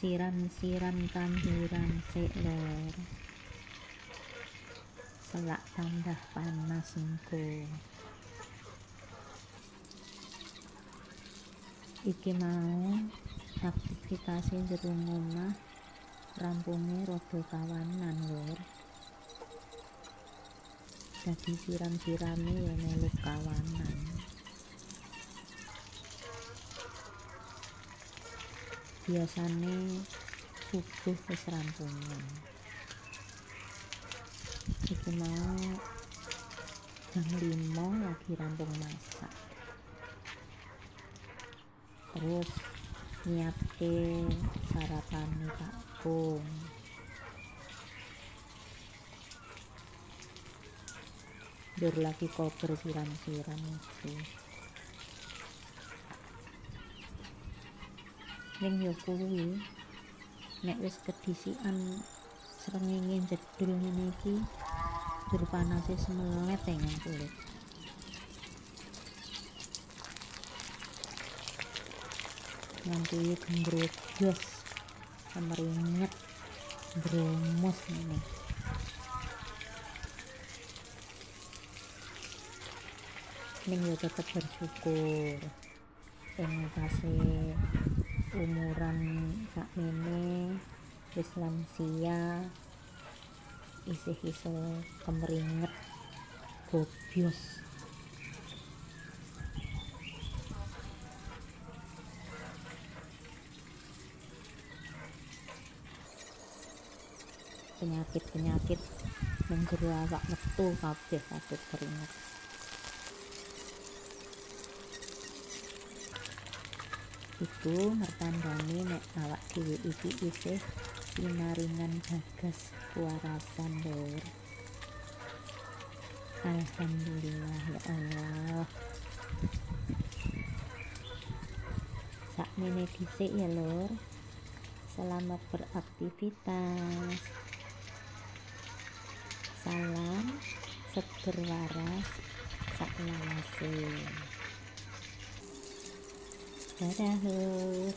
Siram-siram tanduran sik lor, selak tambah panas engko. Iki mau aktivitas jero omah rampunge rada kawanan lor. Dadi siram-sirame ya melu kawanan. Biasane subuh wis rampungan. Iki mau jam 5 lagi rampung masak. Terus nyiapke sarapane Pak Pung. Dur lagi kober siram-siram itu. Ning yo kuwi nek wis kedisikan srengenge jedul ngene iki dur panase semelet dengan kulit. Nganti gembrojos kemeringet bromos ngene. Ning yo tetep bersyukur pase umuran sakmene wis lansia isih iso kemeringet gobyos. Penyakit mengguru awak metu kabeh patut keringet. Iku mertandani nek awak dhewe iki isih pinaringan gagas kewarasan lor. Alhamdulillah ya Allah. Sakmene dhisik ya lor. Selamat beraktivitas. Salam seger waras saklawase. Dadah lur.